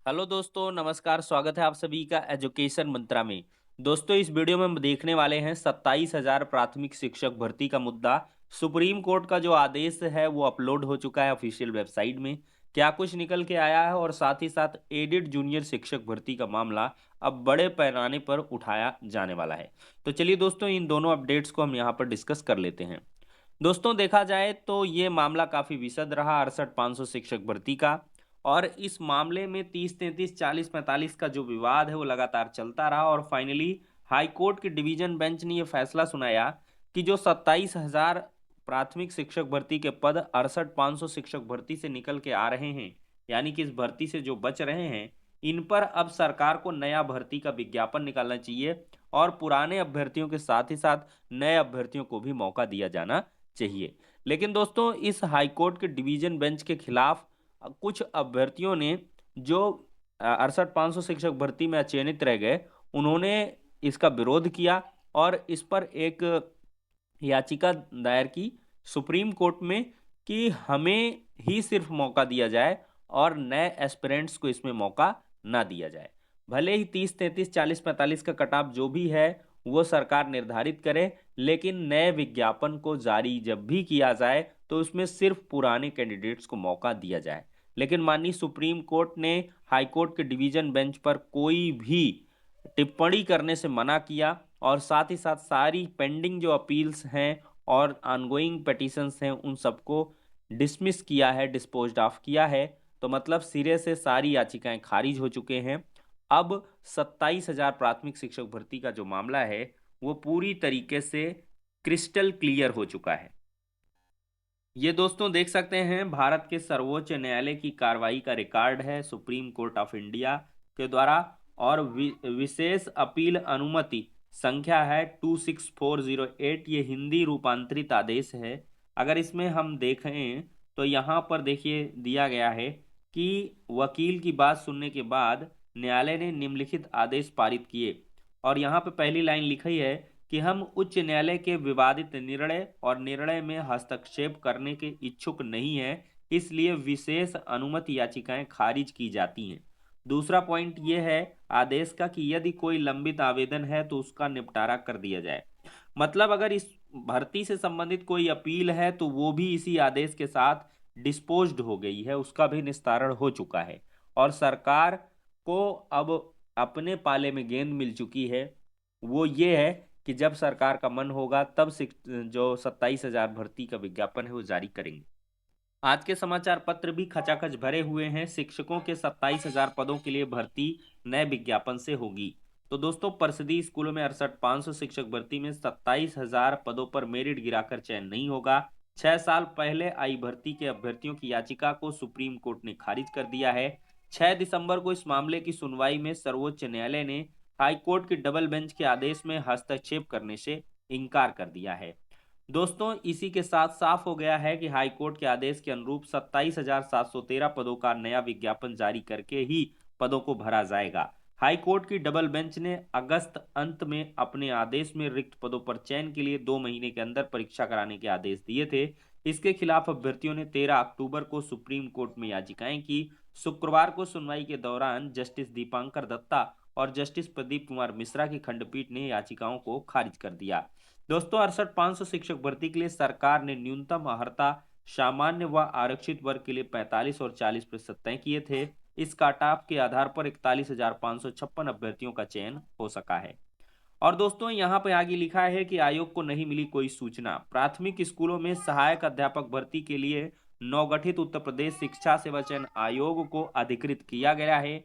Hello दोस्तों, नमस्कार। स्वागत है आप सभी का एजुकेशन मंत्रा में। दोस्तों, इस वीडियो में हम देखने वाले हैं 27,000 प्राथमिक शिक्षक भर्ती का मुद्दा। सुप्रीम कोर्ट का जो आदेश है वो अपलोड हो चुका है ऑफिशियल वेबसाइट में। क्या कुछ निकल के आया है और साथ ही साथ एडेड जूनियर शिक्षक भर्ती का मामला अब बड़े पैमाने पर उठाया जाने वाला है। तो चलिए दोस्तों, इन दोनों अपडेट्स को हम यहाँ पर डिस्कस कर लेते हैं। दोस्तों, देखा जाए तो ये मामला काफ़ी विशद रहा 68,500 शिक्षक भर्ती का। और इस मामले में 30, 33, 40, 45 का जो विवाद है वो लगातार चलता रहा और फाइनली हाई कोर्ट के डिवीजन बेंच ने ये फैसला सुनाया कि जो 27,000 प्राथमिक शिक्षक भर्ती के पद 68,500 शिक्षक भर्ती से निकल के आ रहे हैं, यानी कि इस भर्ती से जो बच रहे हैं, इन पर अब सरकार को नया भर्ती का विज्ञापन निकालना चाहिए और पुराने अभ्यर्थियों के साथ ही साथ नए अभ्यर्थियों को भी मौका दिया जाना चाहिए। लेकिन दोस्तों, इस हाईकोर्ट के डिवीजन बेंच के खिलाफ कुछ अभ्यर्थियों ने जो 68,500 शिक्षक भर्ती में अचयनित रह गए, उन्होंने इसका विरोध किया और इस पर एक याचिका दायर की सुप्रीम कोर्ट में कि हमें ही सिर्फ मौका दिया जाए और नए एस्पिरेंट्स को इसमें मौका ना दिया जाए। भले ही 30, 33, 40, 45 का कट ऑफ जो भी है वो सरकार निर्धारित करे, लेकिन नए विज्ञापन को जारी जब भी किया जाए तो उसमें सिर्फ पुराने कैंडिडेट्स को मौका दिया जाए। लेकिन माननीय सुप्रीम कोर्ट ने हाई कोर्ट के डिवीजन बेंच पर कोई भी टिप्पणी करने से मना किया और साथ ही साथ सारी पेंडिंग जो अपील्स हैं और ऑनगोइंग पिटीशंस हैं उन सबको डिसमिस किया है, डिस्पोज्ड ऑफ किया है। तो मतलब सिरे से सारी याचिकाएं खारिज हो चुके हैं। अब 27,000 प्राथमिक शिक्षक भर्ती का जो मामला है वो पूरी तरीके से क्रिस्टल क्लियर हो चुका है। ये दोस्तों देख सकते हैं, भारत के सर्वोच्च न्यायालय की कार्रवाई का रिकॉर्ड है सुप्रीम कोर्ट ऑफ इंडिया के द्वारा। और विशेष अपील अनुमति संख्या है 26408। ये हिंदी रूपांतरित आदेश है। अगर इसमें हम देखें तो यहाँ पर देखिए दिया गया है कि वकील की बात सुनने के बाद न्यायालय ने निम्नलिखित आदेश पारित किए। और यहाँ पे पहली लाइन लिखी है कि हम उच्च न्यायालय के विवादित निर्णय और निर्णय में हस्तक्षेप करने के इच्छुक नहीं हैं, इसलिए विशेष अनुमति याचिकाएं खारिज की जाती हैं। दूसरा पॉइंट यह है आदेश का कि यदि कोई लंबित आवेदन है तो उसका निपटारा कर दिया जाए। मतलब अगर इस भर्ती से संबंधित कोई अपील है तो वो भी इसी आदेश के साथ डिस्पोज्ड हो गई है, उसका भी निस्तारण हो चुका है और सरकार को अब अपने पाले में गेंद मिल चुकी है। वो ये है कि जब सरकार का मन होगा तब जो 27,000 भर्ती का विज्ञापन है वो जारी करेंगे। आज के समाचार पत्र भी खचाखच भरे हुए हैं। शिक्षकों के 27,000 पदों के लिए भर्ती नए विज्ञापन से होगी। तो दोस्तों, परिषदीय स्कूलों में 68,500 शिक्षक भर्ती में 27,000 पदों पर मेरिट गिराकर चयन नहीं होगा। 6 साल पहले आई भर्ती के अभ्यर्थियों की याचिका को सुप्रीम कोर्ट ने खारिज कर दिया है। 6 दिसंबर को इस मामले की सुनवाई में सर्वोच्च न्यायालय ने हाईकोर्ट की डबल बेंच के आदेश में हस्तक्षेप करने से इनकार कर दिया है। दोस्तों, इसी के साथ साफ हो गया है कि हाईकोर्ट के आदेश के अनुरूप 27,713 पदों का नया विज्ञापन जारी करके ही पदों को भरा जाएगा। हाईकोर्ट की डबल बेंच ने अगस्त अंत में अपने आदेश में रिक्त पदों पर चयन के लिए 2 महीने के अंदर परीक्षा कराने के आदेश दिए थे। इसके खिलाफ अभ्यर्थियों ने 13 अक्टूबर को सुप्रीम कोर्ट में याचिकाएं की। शुक्रवार को सुनवाई के दौरान जस्टिस दीपांकर दत्ता और जस्टिस प्रदीप कुमार मिश्रा की खंडपीठ ने याचिकाओं को खारिज कर दिया। दोस्तों, 68,500 शिक्षक भर्ती के लिए सरकार ने न्यूनतम अर्हता सामान्य व आरक्षित वर्ग के लिए 45 और 40% तय किए थे। इस काटाप के आधार पर 41,556 अभ्यर्थियों का चयन हो सका है। और दोस्तों, यहाँ पे आगे लिखा है कि आयोग को नहीं मिली कोई सूचना। प्राथमिक स्कूलों में सहायक अध्यापक भर्ती के लिए नवगठित उत्तर प्रदेश शिक्षा सेवा चयन आयोग को अधिकृत किया गया है।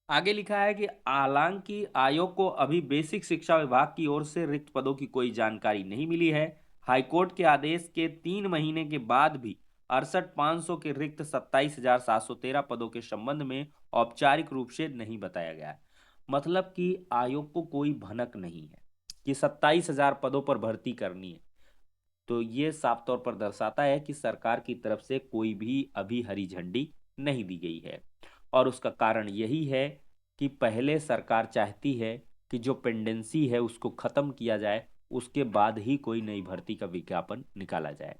आगे लिखा है कि हालांकि आयोग को अभी बेसिक शिक्षा विभाग की ओर से रिक्त पदों की कोई जानकारी नहीं मिली है। हाईकोर्ट के आदेश के 3 महीने के बाद भी 68,500 के रिक्त 27,713 पदों के संबंध में औपचारिक रूप से नहीं बताया गया। मतलब कि आयोग को कोई भनक नहीं है कि 27,000 पदों पर भर्ती करनी है। तो ये साफ तौर पर दर्शाता है कि सरकार की तरफ से कोई भी अभी हरी झंडी नहीं दी गई है। और उसका कारण यही है कि पहले सरकार चाहती है कि जो पेंडेंसी है उसको खत्म किया जाए, उसके बाद ही कोई नई भर्ती का विज्ञापन निकाला जाए।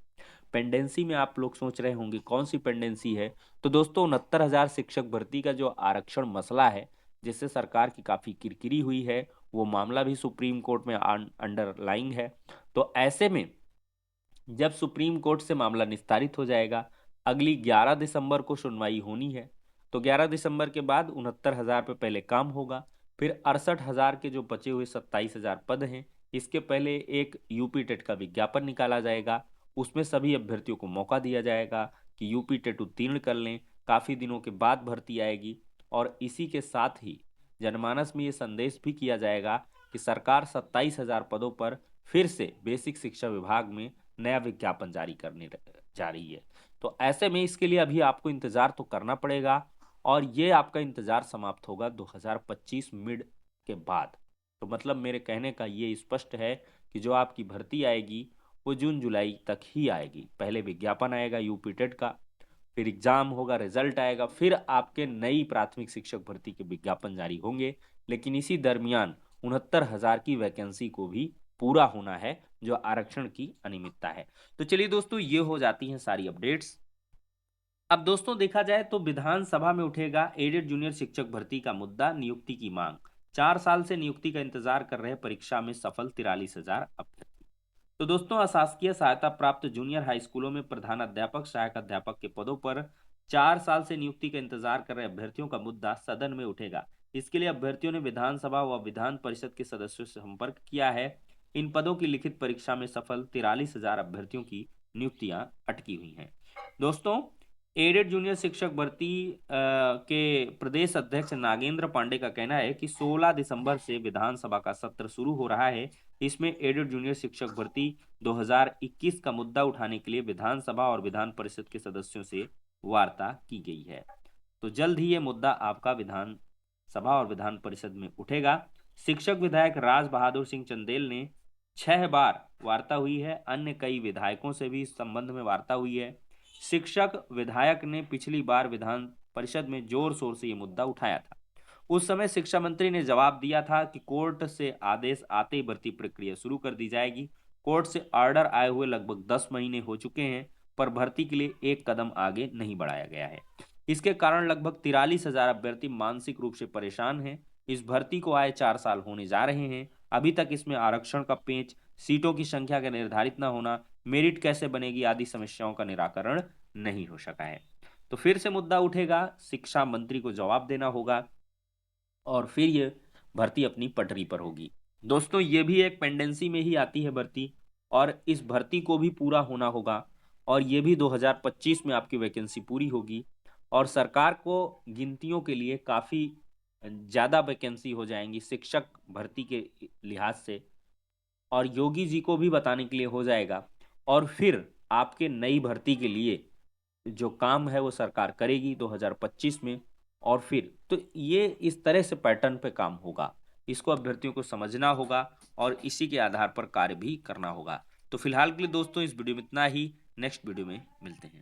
पेंडेंसी में आप लोग सोच रहे होंगे कौन सी पेंडेंसी है, तो दोस्तों 69,000 शिक्षक भर्ती का जो आरक्षण मसला है, जिससे सरकार की काफ़ी किरकिरी हुई है, वो मामला भी सुप्रीम कोर्ट में अंडरलाइंग है। तो ऐसे में जब सुप्रीम कोर्ट से मामला निस्तारित हो जाएगा, अगली 11 दिसंबर को सुनवाई होनी है। तो 11 दिसंबर के बाद 69,000 पे पहले काम होगा, फिर 68,000 के जो बचे हुए 27,000 पद हैं, इसके पहले एक यूपी टेट का विज्ञापन निकाला जाएगा। उसमें सभी अभ्यर्थियों को मौका दिया जाएगा कि यूपी टेट उत्तीर्ण कर लें। काफ़ी दिनों के बाद भर्ती आएगी और इसी के साथ ही जनमानस में ये संदेश भी किया जाएगा कि सरकार 27,000 पदों पर फिर से बेसिक शिक्षा विभाग में नया विज्ञापन जारी करने जा रही है। तो ऐसे में इसके लिए अभी आपको इंतजार तो करना पड़ेगा और ये आपका इंतजार समाप्त होगा 2025 मिड के बाद। तो मतलब मेरे कहने का ये स्पष्ट है कि जो आपकी भर्ती आएगी वो जून जुलाई तक ही आएगी। पहले विज्ञापन आएगा यूपी टेट का, फिर एग्जाम होगा, रिजल्ट आएगा, फिर आपके नई प्राथमिक शिक्षक भर्ती के विज्ञापन जारी होंगे। लेकिन इसी दरमियान 69,000 की वैकेंसी को भी पूरा होना है, जो आरक्षण की अनियमितता है। तो चलिए दोस्तों, ये हो जाती हैं सारी अपडेट्स। अब दोस्तों देखा जाए तो विधानसभा में उठेगा एडेड जूनियर शिक्षक भर्ती का मुद्दा, नियुक्ति की मांग। 4 साल से नियुक्ति का इंतजार कर रहे परीक्षा में सफल 43,000 अभ्यर्थी। तो दोस्तों, अशासकीय सहायता प्राप्त जूनियर हाई स्कूलों में प्रधान अध्यापक, सहायक अध्यापक के पदों पर 4 साल से नियुक्ति का इंतजार कर रहे अभ्यर्थियों का मुद्दा सदन में उठेगा। इसके लिए अभ्यर्थियों ने विधानसभा व विधान परिषद के सदस्यों से संपर्क किया है। इन पदों की लिखित परीक्षा में सफल 43,000 अभ्यर्थियों की नियुक्तियां अटकी हुई हैं। दोस्तों, एडेड जूनियर शिक्षक भर्ती के प्रदेश अध्यक्ष नागेंद्र पांडे का कहना है कि 16 दिसंबर से विधानसभा का सत्र शुरू हो रहा है। इसमें एडेड जूनियर शिक्षक भर्ती 2021 का मुद्दा उठाने के लिए विधानसभा और विधान परिषद के सदस्यों से वार्ता की गई है। तो जल्द ही ये मुद्दा आपका विधान सभा और विधान परिषद में उठेगा। शिक्षक विधायक राज बहादुर सिंह चंदेल ने 6 बार वार्ता हुई है। अन्य कई विधायकों से भी इस संबंध में वार्ता हुई है। शिक्षक विधायक ने पिछली बार विधान परिषद में जोर शोर से ये मुद्दा उठाया था। उस समय शिक्षा मंत्री ने जवाब दिया था कि कोर्ट से आदेश आते ही भर्ती प्रक्रिया शुरू कर दी जाएगी। कोर्ट से ऑर्डर आए हुए लगभग 10 महीने हो चुके हैं, पर भर्ती के लिए एक कदम आगे नहीं बढ़ाया गया है। इसके कारण लगभग 43,000 अभ्यर्थी मानसिक रूप से परेशान हैं। इस भर्ती को आए 4 साल होने जा रहे हैं, अभी तक इसमें आरक्षण का पेच, सीटों की संख्या का निर्धारित न होना, मेरिट कैसे बनेगी आदि समस्याओं का निराकरण नहीं हो सका है। तो फिर से मुद्दा उठेगा, शिक्षा मंत्री को जवाब देना होगा और फिर ये भर्ती अपनी पटरी पर होगी। दोस्तों, ये भी एक पेंडेंसी में ही आती है भर्ती, और इस भर्ती को भी पूरा होना होगा और ये भी 2025 में आपकी वैकेंसी पूरी होगी और सरकार को गिनतियों के लिए काफ़ी ज़्यादा वैकेंसी हो जाएंगी शिक्षक भर्ती के लिहाज से, और योगी जी को भी बताने के लिए हो जाएगा। और फिर आपके नई भर्ती के लिए जो काम है वो सरकार करेगी 2025 में। और फिर तो ये इस तरह से पैटर्न पे काम होगा, इसको अभ्यर्थियों को समझना होगा और इसी के आधार पर कार्य भी करना होगा। तो फिलहाल के लिए दोस्तों इस वीडियो में इतना ही, नेक्स्ट वीडियो में मिलते हैं।